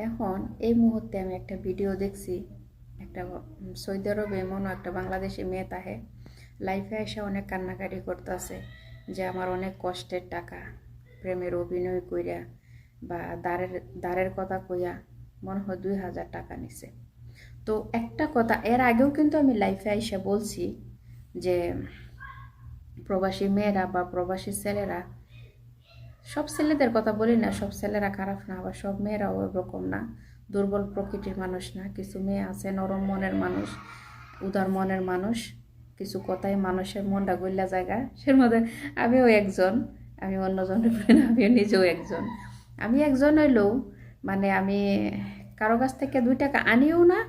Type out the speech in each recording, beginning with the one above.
এখন এই মুহূর্তে আমি একটা ভিডিও দেখছি, একটা সৌদি আরবে এমনও একটা বাংলাদেশি মেয়ে তাহে লাইফে এসে অনেক কান্নাকাটি করতেছে যে আমার অনেক কষ্টের টাকা প্রেমের অভিনয় কইরা বা দাঁড়ের কথা কইয়া মনে হয় 2000 টাকা নিছে। তো একটা কথা এর আগেও কিন্তু আমি লাইফে এসে বলছি যে প্রবাসী মেয়েরা বা প্রবাসী ছেলেরা, সব ছেলেদের কথা বলি না, সব ছেলেরা খারাপ না, আবার সব মেয়েরাও ওরকম না, দুর্বল প্রকৃতির মানুষ না। কিছু মেয়ে আছে নরম মনের মানুষ, উদার মনের মানুষ, কিছু কথাই মানুষের মনটা গইলা জায়গা, সের মধ্যে আমিও একজন। আমি অন্যজনের বলি না, আমিও নিজেও একজন। আমি একজন হইলেও মানে আমি কারো কাছ থেকে 2 টাকা আনিও না,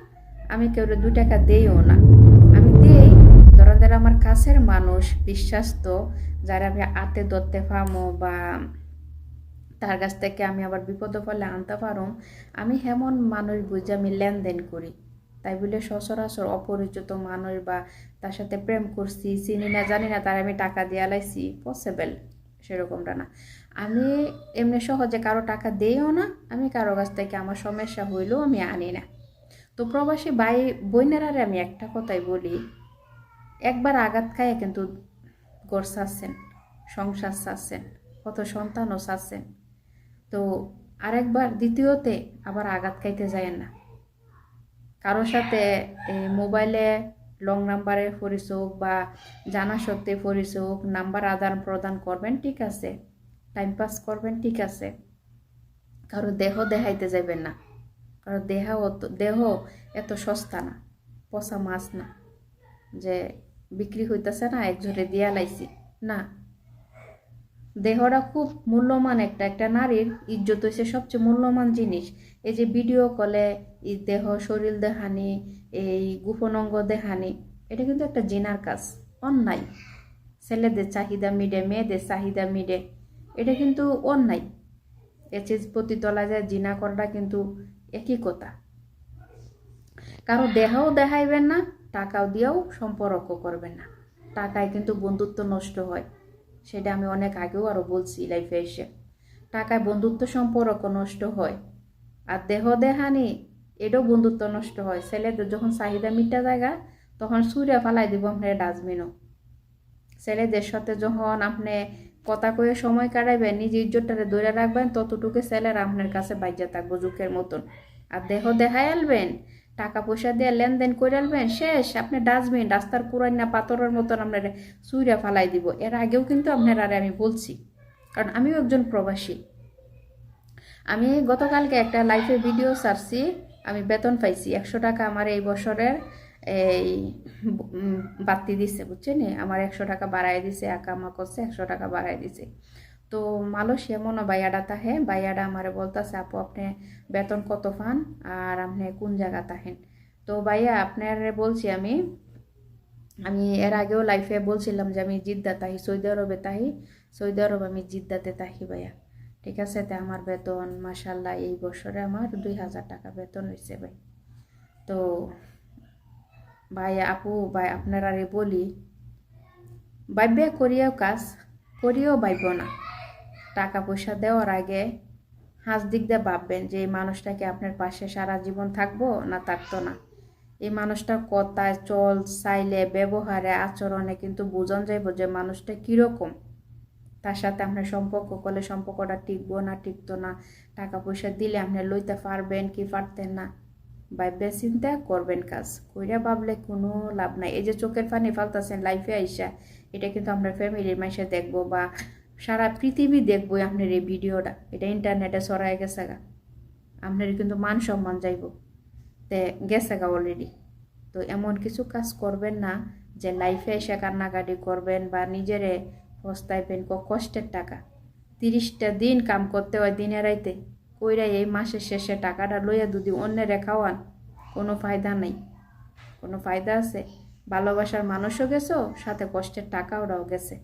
আমি কেউ 2 টাকা দিইও না। আমি দিই ধরেন যারা আমার কাছের মানুষ, বিশ্বাস্ত, যারা আমি আতে ধরতে পামো বা তার কাছ থেকে আমি আবার বিপদে পড়লে আনতে পারো, আমি হেমন মানুষ বুঝে আমি লেনদেন করি। তাই বলে সচরাচর অপরিচিত মানুষ বা তার সাথে প্রেম করছি, চিনি না জানি না, তার আমি টাকা দিয়ে লাইছি, পসিবল সেরকমটা না। আমি এমনি সহজে কারো টাকা দিইও না, আমি কারো কাছ থেকে আমার সমস্যা হইলেও আমি আনি না। তো প্রবাসী ভাই বোনেরারে আমি একটা কথাই বলি, একবার আঘাত খায় কিন্তু ঘর চাচ্ছেন, সংসার চাচ্ছেন, কত সন্তানও চাচ্ছেন। তো আরেকবার দ্বিতীয়তে আবার আঘাত খাইতে যায় না। কারোর সাথে মোবাইলে লং নাম্বারে পরিচয় বা জানা সত্ত্বে পরিচয়, নাম্বার আদান প্রদান করবেন, ঠিক আছে, টাইম পাস করবেন, ঠিক আছে, কারো দেহ দেখাইতে যাবেন না। কারো দেহ এত সস্তা না, পচা মাছ না যে বিক্রি হইতেছে না একজনে দিয়া লাইছি, না। দেহটা খুব মূল্যবান, একটা নারীর ইজ্জত হয়েছে সবচেয়ে মূল্যবান জিনিস। এই যে ভিডিও কলে এই দেহ শরীর দেখানি, এই গোপন অঙ্গ দেখানি, এটা কিন্তু একটা জিনার কাজ, অন্যায়। ছেলেদের চাহিদা মিডে, মেয়েদের চাহিদা মিডে, এটা কিন্তু অন্যায়। এচিজ প্রতি তলা যায় জিনা করাটা কিন্তু একই কথা। কারো দেহও দেখাইবেন না, টাকাও দিয়েও সম্পর্ক করবেন না। টাকায় কিন্তু বন্ধুত্ব নষ্ট হয়, সেটা আমি অনেক আগেও আরও বলছি লাইফে এসে। টাকায় বন্ধুত্ব সম্পর্ক নষ্ট হয়, আর দেহ দেহানি এটাও বন্ধুত্ব নষ্ট হয়। ছেলেদের যখন চাহিদা মিটা জায়গা, তখন সুরে ফালাই দিব আপনার ডাস্টবিনও। ছেলেদের সাথে যখন আপনি কথা কয়ে সময় কাটাইবেন, নিজে ইজ্জতটারে ধরে রাখবেন, ততটুকু ছেলেরা আপনার কাছে বাইজা থাকবো জুকের মতন। আর দেহ দেখাই আলবেন, টাকা পয়সা দিয়ে লেনদেন করে আলবেন, শেষ, আপনি ডাস্টবিন, রাস্তার কুড়াই না পাথরের মতন আপনার সুইরা ফালাই দিব। এর আগেও কিন্তু আপনার আরে আমি বলছি, কারণ আমিও একজন প্রবাসী। আমি গতকালকে একটা লাইভে ভিডিও ছাড়ছি, আমি বেতন পাইছি 100 টাকা আমার এই বছরের এই বাড়তি দিছে, বুঝছেন, আমার 100 টাকা বাড়াই দিছে, আকামা করছে 100 টাকা বাড়াই দিছে। তো মালয়েশিয়া মনে বাইয়াডা তাহে, বাইয়াডা আমারে বলতেছে আপু আপনি বেতন কত পান আর আপনি কোন জায়গা তাহেন। তো ভাইয়া আপনার বলছি আমি আমি এর আগেও লাইফে বলছিলাম যে আমি জিদ্দা তাহি, সৌদি আরবে তাহি, সৌদি আরব আমি জিদ্দাতে তাহি ভাইয়া, ঠিক আছে। তো আমার বেতন মাসাল্লাহ এই বছরে আমার 2000 টাকা বেতন হয়েছে ভাই। তো ভাই আপু ভাই আপনারা বলি, ভাইবে করিয়াও কাজ, করিও ভাইব না। টাকা পয়সা দেওয়ার আগে হাঁস দিক দিয়ে ভাববেন যে এই মানুষটাকে আপনার পাশে সারা জীবন থাকবো না থাকতো না। এই মানুষটার কথায়, চল চাইলে, ব্যবহারে, আচরণে কিন্তু বোঝান যাইব যে মানুষটা কীরকম। তার সাথে আপনার সম্পর্ক করলে সম্পর্কটা টিকবো না টিকতো না, টাকা পয়সা দিলে আপনি লইতে পারবেন কি পারতেন না। ভাববে চিন্তা করবেন কাজ, কইরা ভাবলে কোনো লাভ নাই। এই যে চোখের পানি ফালতাছেন লাইফে আইসা, এটা কিন্তু আপনার ফ্যামিলির মাইসে দেখবো বা সারা পৃথিবী দেখবো আপনার এই ভিডিওটা, এটা ইন্টারনেটে ছড়াই গেছে গা, আপনার কিন্তু মান সম্মান যাইব, তে গেছে গা অলরেডি। তো এমন কিছু কাজ করবেন না যে লাইফে এসে কান্নাকাটি করবেন বা নিজেরে পস্তাইবেন। কষ্টের টাকা 30টা দিন কাম করতে হয় দিনে রাইতে, কইরা এই মাসের শেষে টাকাটা লইয়া যদি অন্যের খাওয়ান, কোনো ফায়দা নেই। কোনো ফায়দা আছে? ভালোবাসার মানুষও গেছো, সাথে কষ্টের টাকাওরাও গেছে।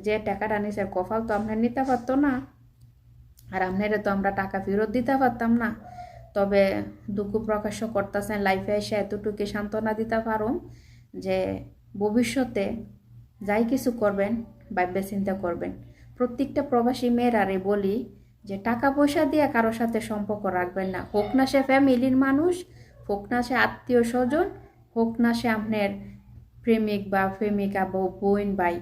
যে টাকাটা নিচে কপাল তো আপনার নিতে পারতো না, আর আপনারা তো আমরা টাকা ফেরত দিতে পারতাম না। তবে দুঃখ প্রকাশ করতেছেন লাইফে এসে এতটুকু সান্ত্বনা দিতে পারো যে ভবিষ্যতে যাই কিছু করবেন ভাববে চিন্তা করবেন। প্রত্যেকটা প্রবাসী মেয়েরারে বলি যে টাকা পয়সা দিয়ে কারোর সাথে সম্পর্ক রাখবেন না, হোক না সে ফ্যামিলির মানুষ, হোক না সে আত্মীয় স্বজন, হোক না সে আপনার প্রেমিক বা প্রেমিকা বা বোন ভাই।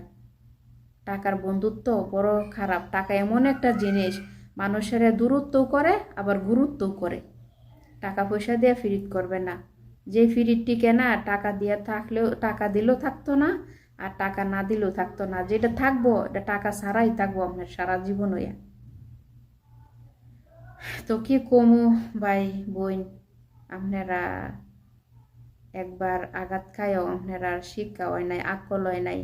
টাকার বন্ধুত্ব বড় খারাপ। টাকা এমন একটা জিনিস মানুষের দূরত্বও করে আবার গুরুত্বও করে। টাকা পয়সা দিয়ে ফিরিত করবে না। যে ফিরিত টিকে না, টাকা দিয়ে থাকলেও, টাকা দিলেও থাকতো না আর টাকা না দিলেও থাকতো না। যেটা থাকবো এটা টাকা ছাড়াই থাকবো আপনার সারা জীবন হইয়া। তো কি কমু ভাই বোন, আপনারা একবার আঘাত খায়ও আপনারা শিক্ষা হয় নাই, আকল হয় নাই।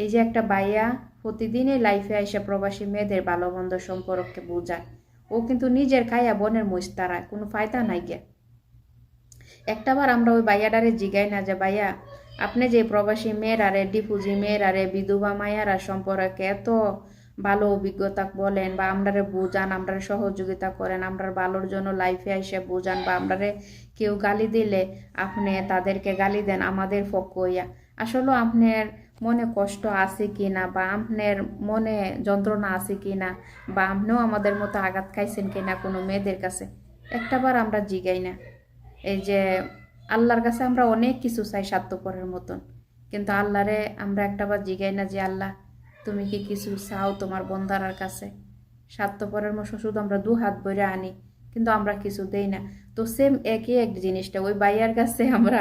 এই যে একটা বাইয়া প্রতিদিনই লাইফে আইসা প্রবাসী মেয়েদের ভালো মন্দ সম্পর্কে বোঝায়, ও কিন্তু নিজের খাইয়া বোনের মুস্তারায়, কোনো ফায়দা নাই গে। একটাবার আমরা ওই বাইয়াডারে জিগাই না যে ভাইয়া আপনি যে প্রবাসী মেয়েরারে, ডিপুজি মেয়েরারে, বিধবা মায়ারা সম্পর্কে এত ভালো অভিজ্ঞতা বলেন বা আমরারে বোঝান, আমরারে সহযোগিতা করেন, আমরার ভালোর জন্য লাইফে এসে বোঝান, বা আমরারে কেউ গালি দিলে আপনি তাদেরকে গালি দেন আমাদের পক্ষ হইয়া, আসলে আপনার মনে কষ্ট আছে কি না, বা আপনার মনে যন্ত্রণা আছে কি না, বা আপনিও আমাদের মতো আঘাত খাইছেন কিনা কোনো মেয়েদের কাছে, একটাবার আমরা জিগাই না। এই যে আল্লাহর কাছে আমরা অনেক কিছু চাই স্বার্থপরের মতন, কিন্তু আল্লাহরে আমরা একটাবার জিগাই না যে আল্লাহ তুমি কি কিছু চাও তোমার বন্দারার কাছে। স্বার্থপরের মতো শুধু আমরা দু হাত ভরে আনি, কিন্তু আমরা কিছু দেই না। তো সেম একই এক জিনিসটা ওই ভাইয়ার কাছে আমরা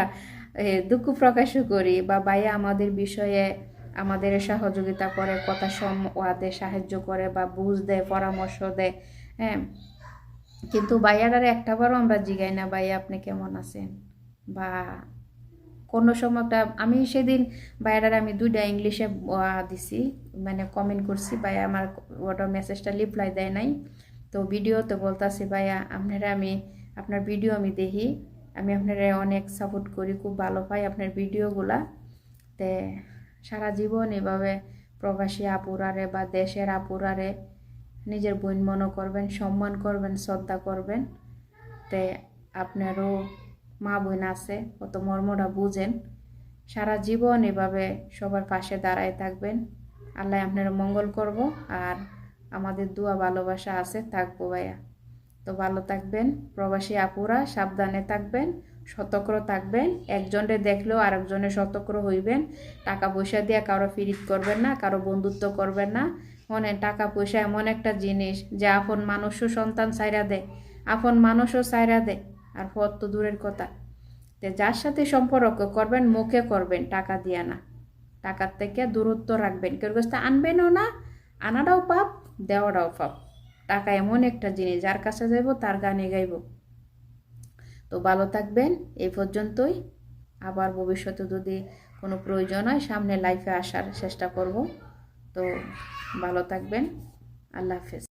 দুঃখ প্রকাশও করি, বা ভাইয়া আমাদের বিষয়ে আমাদের সহযোগিতা করে, কথা ওয়াদে সাহায্য করে বা বুঝ দেয়, পরামর্শ দেয়, হ্যাঁ। কিন্তু ভাইয়াটারে একটাবারও আমরা জিগাই না ভাইয়া আপনি কেমন আছেন, বা কোনো সময়টা আমি সেদিন ভাইয়াটারে আমি 2টা ইংলিশে দিছি, মানে কমেন্ট করছি, ভাইয়া আমার ওটা মেসেজটা রিপ্লাই দেয় নাই। তো ভিডিওতে বলতেছি ভাইয়া আপনারা আমি আপনার ভিডিও আমি দেখি, আমি আপনারা অনেক সাপোর্ট করি, খুব ভালো পাই আপনার ভিডিওগুলা। তে সারা জীবন এভাবে প্রবাসী আপুরারে বা দেশের আপুরারে নিজের বোন মনে করবেন, সম্মান করবেন, শ্রদ্ধা করবেন। তে আপনারও মা বোন আছে, কত মর্মটা বুঝেন। সারা জীবন এভাবে সবার পাশে দাঁড়ায় থাকবেন। আল্লাহ আপনার মঙ্গল করব, আর আমাদের দোয়া ভালোবাসা আছে, থাকবো ভাইয়া। তো ভালো থাকবেন প্রবাসী আপুরা, সাবধানে থাকবেন, সতর্ক থাকবেন। একজনে দেখলেও আরেকজনে সতর্ক হইবেন। টাকা পয়সা দিয়ে কারো ফিরিত করবেন না, কারো বন্ধুত্ব করবেন না। মনে টাকা পয়সা এমন একটা জিনিস যে আপন মানুষও সন্তান ছাইরা দেয়, আপন মানুষও ছাইরা দেয়, আর পথ তো দূরের কথা। তো যার সাথে সম্পর্ক করবেন মুখে করবেন, টাকা দিয়া না। টাকার থেকে দূরত্ব রাখবেন, কেউ কাছে আনবেনও না, আনাটাও পাপ, দেওয়াটাও পাপ। টাকা এমন একটা জিনিস যার কাছে যাইব তার গানে গাইব। তো ভালো থাকবেন, এই পর্যন্তই। আবার ভবিষ্যতে যদি কোনো প্রয়োজন হয় সামনে লাইফে আসার চেষ্টা করব। তো ভালো থাকবেন, আল্লাহ হাফেজ।